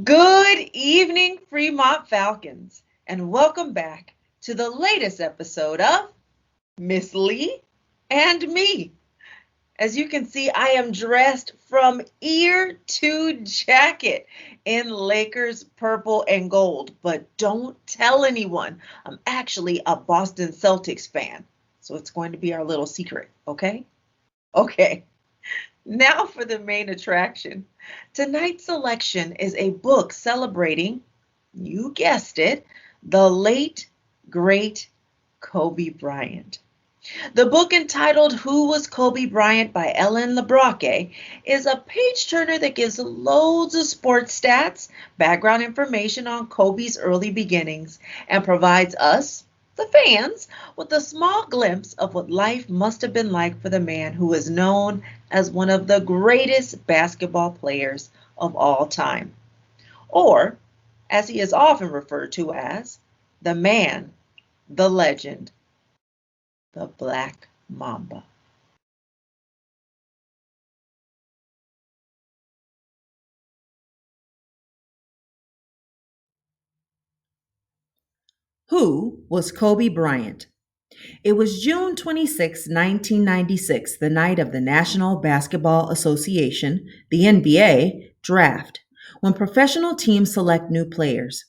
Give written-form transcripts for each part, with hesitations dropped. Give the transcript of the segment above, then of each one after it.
Good evening, Fremont Falcons, and welcome back to the latest episode of Miss Lee and Me. As you can see, I am dressed from ear to jacket in Lakers purple and gold, but don't tell anyone. I'm actually a Boston Celtics fan, so it's going to be our little secret, okay? Okay. Now for the main attraction. Tonight's selection is a book celebrating, you guessed it, the late, great Kobe Bryant. The book entitled Who Was Kobe Bryant by Ellen LeBrock is a page turner that gives loads of sports stats, background information on Kobe's early beginnings, and provides us, the fans, with a small glimpse of what life must have been like for the man who is known as one of the greatest basketball players of all time. Or, as he is often referred to as, the man, the legend, the Black Mamba. Who was Kobe Bryant? It was June 26, 1996, the night of the National Basketball Association, the NBA, draft, when professional teams select new players.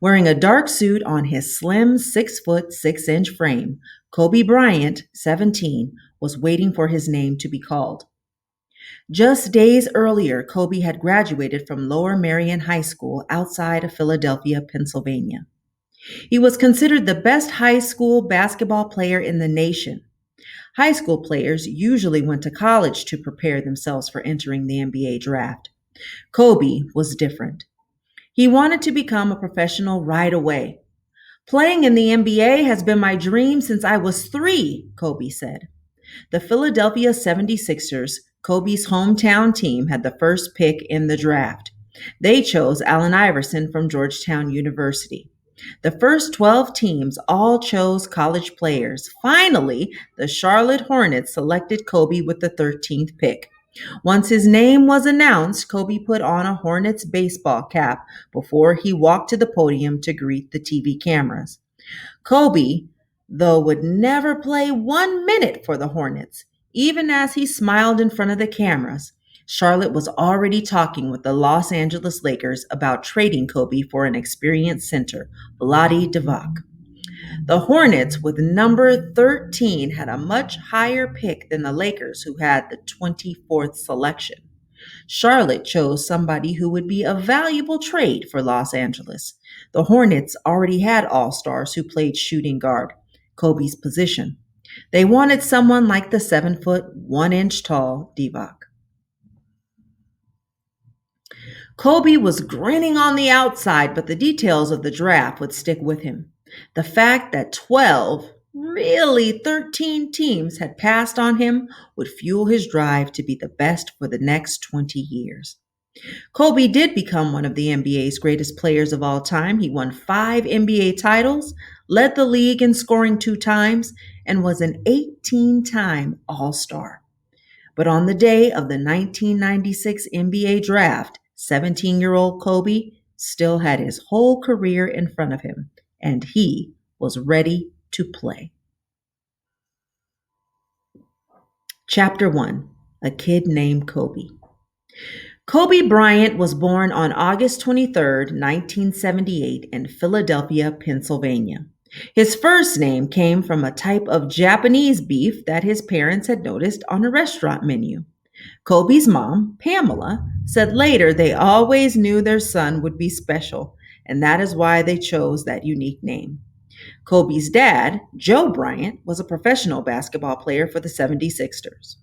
Wearing a dark suit on his slim 6 foot 6 inch frame, Kobe Bryant, 17, was waiting for his name to be called. Just days earlier, Kobe had graduated from Lower Merion High School outside of Philadelphia, Pennsylvania. He was considered the best high school basketball player in the nation. High school players usually went to college to prepare themselves for entering the NBA draft. Kobe was different. He wanted to become a professional right away. Playing in the NBA has been my dream since I was 3, Kobe said. The Philadelphia 76ers, Kobe's hometown team, had the first pick in the draft. They chose Allen Iverson from Georgetown University. The first 12 teams all chose college players. Finally, the Charlotte Hornets selected Kobe with the 13th pick. Once his name was announced, Kobe put on a Hornets baseball cap before he walked to the podium to greet the TV cameras. Kobe, though, would never play 1 minute for the Hornets. Even as he smiled in front of the cameras, Charlotte was already talking with the Los Angeles Lakers about trading Kobe for an experienced center, Vlade Divac. The Hornets, with number 13, had a much higher pick than the Lakers, who had the 24th selection. Charlotte chose somebody who would be a valuable trade for Los Angeles. The Hornets already had all stars who played shooting guard, Kobe's position. They wanted someone like the 7 foot, 1 inch tall Divac. Kobe was grinning on the outside, but the details of the draft would stick with him. The fact that 12, really 13 teams had passed on him would fuel his drive to be the best for the next 20 years. Kobe did become one of the NBA's greatest players of all time. He won 5 NBA titles, led the league in scoring 2 times, and was an 18-time All-Star. But on the day of the 1996 NBA draft, 17-year-old Kobe still had his whole career in front of him, and he was ready to play. Chapter 1: A Kid Named Kobe. Kobe Bryant was born on August 23, 1978, in Philadelphia, Pennsylvania. His first name came from a type of Japanese beef that his parents had noticed on a restaurant menu. Kobe's mom, Pamela, said later they always knew their son would be special, and that is why they chose that unique name. Kobe's dad, Joe Bryant, was a professional basketball player for the 76ers.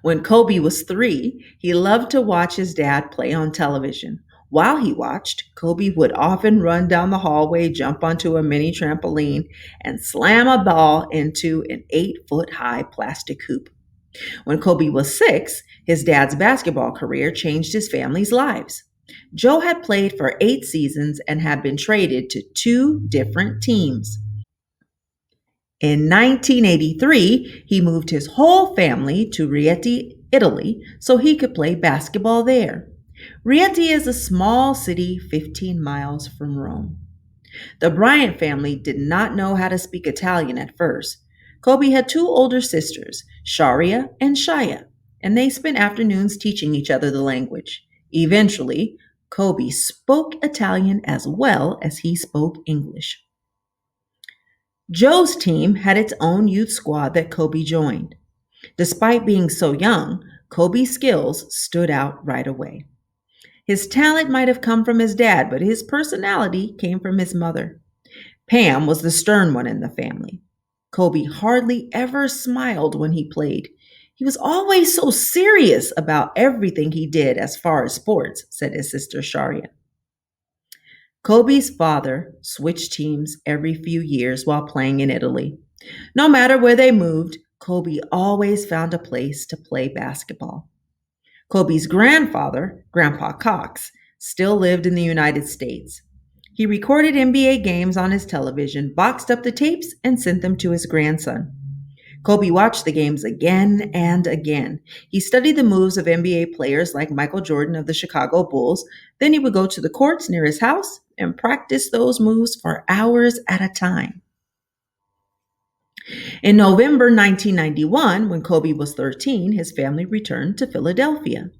When Kobe was 3, he loved to watch his dad play on television. While he watched, Kobe would often run down the hallway, jump onto a mini trampoline, and slam a ball into an 8 foot high plastic hoop. When Kobe was 6, his dad's basketball career changed his family's lives. Joe had played for 8 seasons and had been traded to 2 different teams. In 1983, he moved his whole family to Rieti, Italy, so he could play basketball there. Rieti is a small city 15 miles from Rome. The Bryant family did not know how to speak Italian at first. Kobe had two older sisters, Sharia and Shaya, and they spent afternoons teaching each other the language. Eventually, Kobe spoke Italian as well as he spoke English. Joe's team had its own youth squad that Kobe joined. Despite being so young, Kobe's skills stood out right away. His talent might have come from his dad, but his personality came from his mother. Pam was the stern one in the family. Kobe hardly ever smiled when he played. He was always so serious about everything he did as far as sports, said his sister Sharia. Kobe's father switched teams every few years while playing in Italy. No matter where they moved, Kobe always found a place to play basketball. Kobe's grandfather, Grandpa Cox, still lived in the United States. He recorded NBA games on his television, boxed up the tapes, and sent them to his grandson. Kobe watched the games again and again. He studied the moves of NBA players like Michael Jordan of the Chicago Bulls. Then he would go to the courts near his house and practice those moves for hours at a time. In November 1991, when Kobe was 13, his family returned to Philadelphia.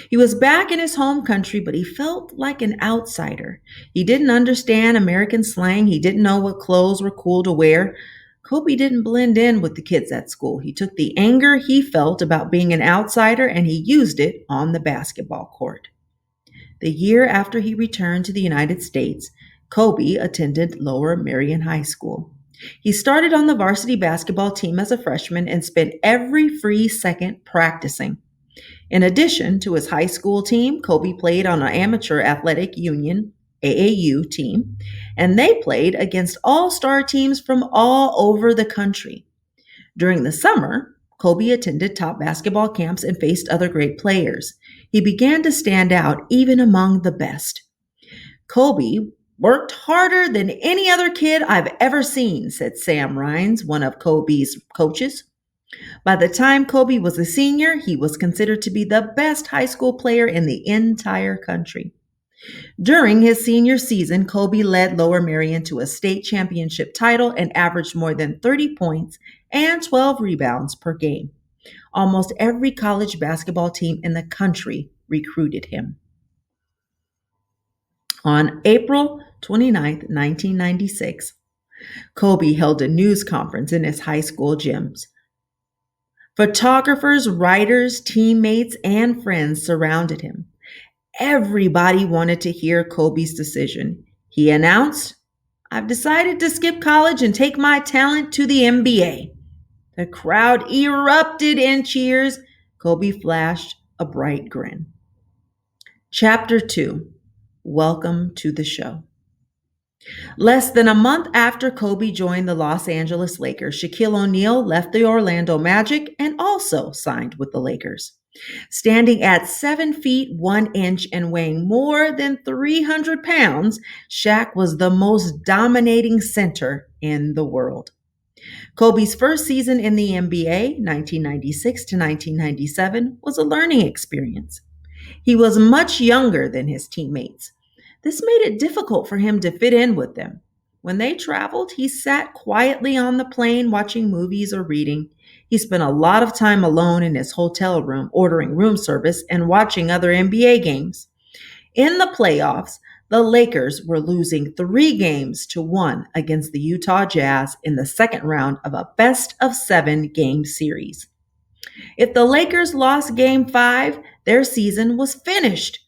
He was back in his home country, but he felt like an outsider. He didn't understand American slang. He didn't know what clothes were cool to wear. Kobe didn't blend in with the kids at school. He took the anger he felt about being an outsider and he used it on the basketball court. The year after he returned to the United States, Kobe attended Lower Merion High School. He started on the varsity basketball team as a freshman and spent every free second practicing. In addition to his high school team, Kobe played on an amateur athletic union, AAU team, and they played against all-star teams from all over the country. During the summer, Kobe attended top basketball camps and faced other great players. He began to stand out even among the best. Kobe worked harder than any other kid I've ever seen, said Sam Rhines, one of Kobe's coaches. By the time Kobe was a senior, he was considered to be the best high school player in the entire country. During his senior season, Kobe led Lower Merion to a state championship title and averaged more than 30 points and 12 rebounds per game. Almost every college basketball team in the country recruited him. On April 29, 1996, Kobe held a news conference in his high school gyms. Photographers, writers, teammates, and friends surrounded him. Everybody wanted to hear Kobe's decision. He announced, "I've decided to skip college and take my talent to the NBA." The crowd erupted in cheers. Kobe flashed a bright grin. Chapter 2. Welcome to the show. Less than a month after Kobe joined the Los Angeles Lakers, Shaquille O'Neal left the Orlando Magic and also signed with the Lakers. Standing at 7 feet 1 inch and weighing more than 300 pounds, Shaq was the most dominating center in the world. Kobe's first season in the NBA, 1996 to 1997, was a learning experience. He was much younger than his teammates. This made it difficult for him to fit in with them. When they traveled, he sat quietly on the plane watching movies or reading. He spent a lot of time alone in his hotel room, ordering room service and watching other NBA games. In the playoffs, the Lakers were losing 3-1 against the Utah Jazz in the second round of a best-of-7 game series. If the Lakers lost Game 5, their season was finished.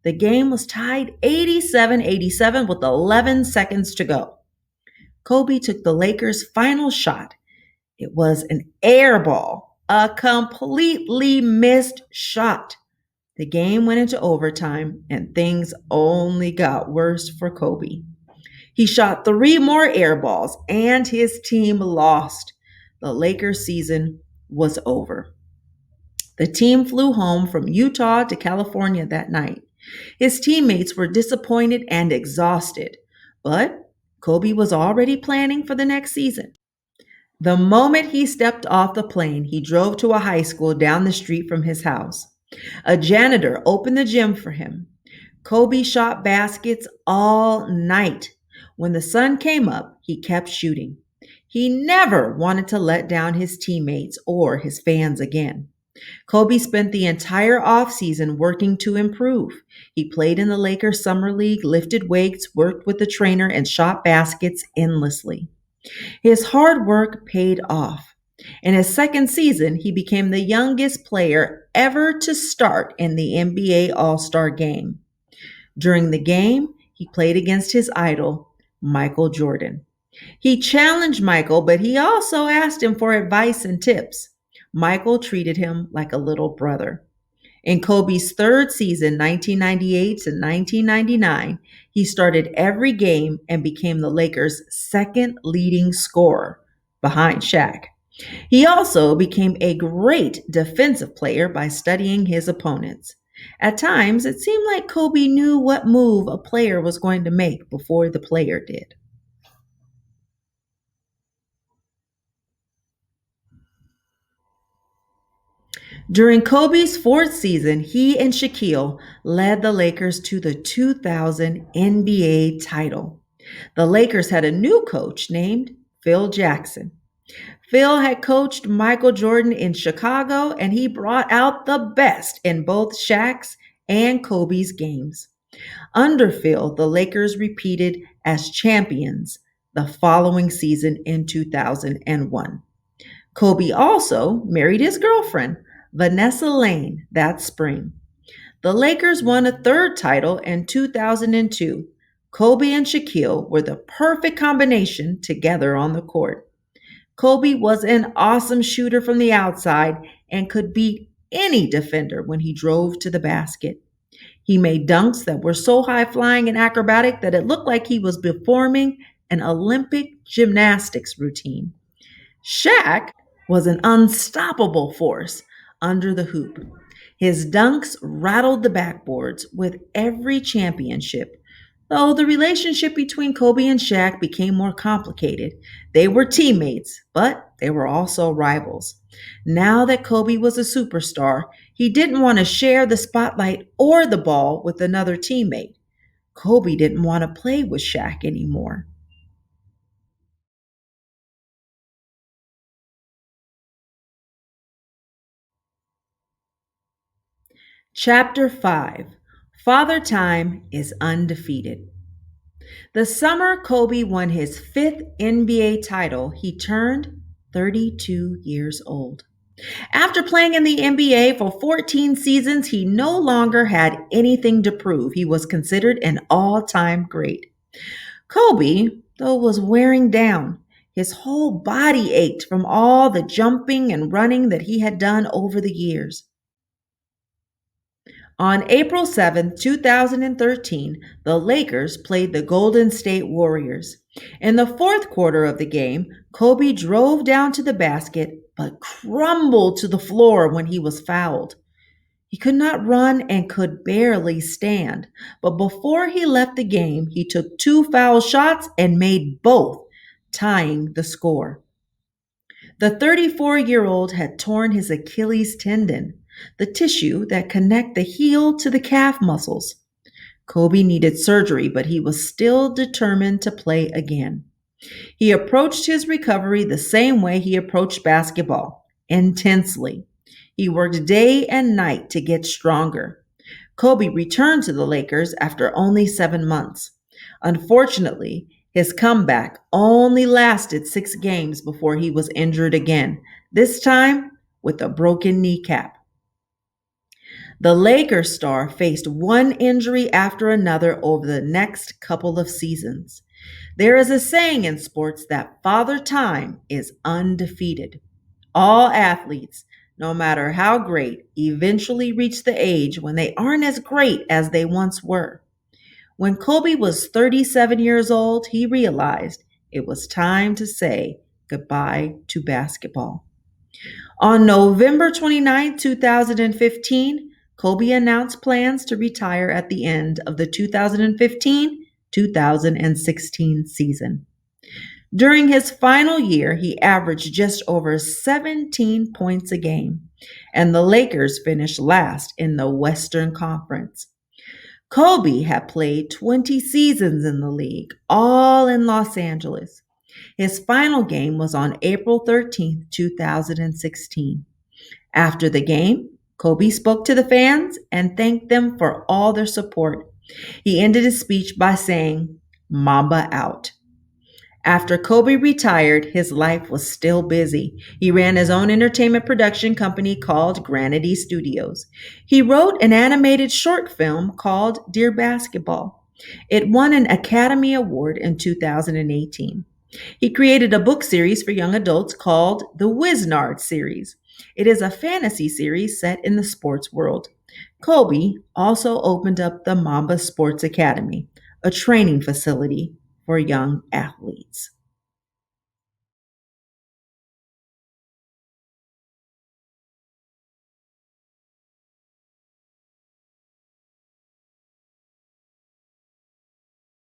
The game was tied 87-87 with 11 seconds to go. Kobe took the Lakers' final shot. It was an air ball, a completely missed shot. The game went into overtime, and things only got worse for Kobe. He shot 3 more air balls, and his team lost. The Lakers' season was over. The team flew home from Utah to California that night. His teammates were disappointed and exhausted, but Kobe was already planning for the next season. The moment he stepped off the plane, he drove to a high school down the street from his house. A janitor opened the gym for him. Kobe shot baskets all night. When the sun came up, he kept shooting. He never wanted to let down his teammates or his fans again. Kobe spent the entire offseason working to improve. He played in the Lakers Summer League, lifted weights, worked with the trainer, and shot baskets endlessly. His hard work paid off. In his second season, he became the youngest player ever to start in the NBA All Star game. During the game, he played against his idol, Michael Jordan. He challenged Michael, but he also asked him for advice and tips. Michael treated him like a little brother. In Kobe's third season, 1998 to 1999, he started every game and became the Lakers' second leading scorer behind Shaq. He also became a great defensive player by studying his opponents. At times, it seemed like Kobe knew what move a player was going to make before the player did. During Kobe's fourth season, he and Shaquille led the Lakers to the 2000 NBA title. The Lakers had a new coach named Phil Jackson. Phil had coached Michael Jordan in Chicago, and he brought out the best in both Shaq's and Kobe's games. Under Phil, the Lakers repeated as champions the following season in 2001. Kobe also married his girlfriend, Vanessa Lane, that spring. The Lakers won a third title in 2002. Kobe and Shaquille were the perfect combination together on the court. Kobe was an awesome shooter from the outside and could beat any defender when he drove to the basket. He made dunks that were so high flying and acrobatic that it looked like he was performing an Olympic gymnastics routine. Shaq was an unstoppable force under the hoop. His dunks rattled the backboards with every championship. Though the relationship between Kobe and Shaq became more complicated, they were teammates, but they were also rivals. Now that Kobe was a superstar, he didn't want to share the spotlight or the ball with another teammate. Kobe didn't want to play with Shaq anymore. Chapter 5. Father Time is Undefeated. The summer Kobe won his fifth NBA title, he turned 32 years old. After playing in the NBA for 14 seasons, he no longer had anything to prove. He was considered an all time great. Kobe, though, was wearing down. His whole body ached from all the jumping and running that he had done over the years. On April 7th, 2013, the Lakers played the Golden State Warriors. In the fourth quarter of the game, Kobe drove down to the basket but crumbled to the floor when he was fouled. He could not run and could barely stand, but before he left the game, he took two foul shots and made both, tying the score. The 34-year-old had torn his Achilles tendon, the tissue that connect the heel to the calf muscles. Kobe needed surgery, but he was still determined to play again. He approached his recovery the same way he approached basketball, intensely. He worked day and night to get stronger. Kobe returned to the Lakers after only 7 months. Unfortunately, his comeback only lasted 6 games before he was injured again, this time with a broken kneecap. The Lakers star faced one injury after another over the next couple of seasons. There is a saying in sports that Father Time is undefeated. All athletes, no matter how great, eventually reach the age when they aren't as great as they once were. When Kobe was 37 years old, he realized it was time to say goodbye to basketball. On November 29, 2015, Kobe announced plans to retire at the end of the 2015-2016 season. During his final year, he averaged just over 17 points a game. and the Lakers finished last in the Western Conference. Kobe had played 20 seasons in the league, all in Los Angeles. His final game was on April 13th, 2016. After the game, Kobe spoke to the fans and thanked them for all their support. He ended his speech by saying, "Mamba out." After Kobe retired, his life was still busy. He ran his own entertainment production company called Granity Studios. He wrote an animated short film called Dear Basketball. It won an Academy Award in 2018. He created a book series for young adults called the Wiznard series. It is a fantasy series set in the sports world. Kobe also opened up the Mamba Sports Academy, a training facility for young athletes.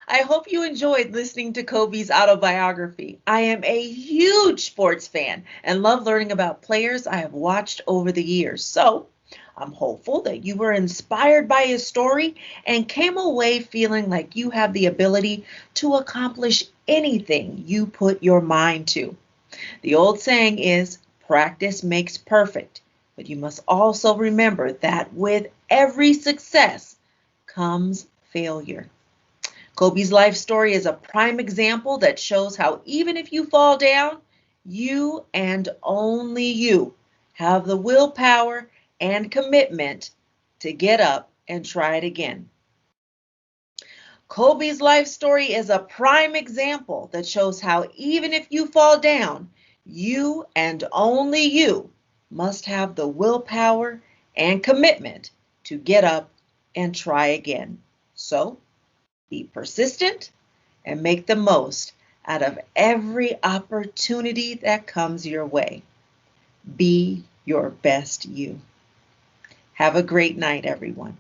I hope you enjoyed listening to Kobe's autobiography. I am a huge sports fan and love learning about players I have watched over the years. So I'm hopeful that you were inspired by his story and came away feeling like you have the ability to accomplish anything you put your mind to. The old saying is practice makes perfect, but you must also remember that with every success comes failure. Kobe's life story is a prime example that shows how even if you fall down, you and only you have the willpower and commitment to get up and try it again. Kobe's life story is a prime example that shows how even if you fall down, you and only you must have the willpower and commitment to get up and try again. So be persistent and make the most out of every opportunity that comes your way. Be your best you. Have a great night, everyone.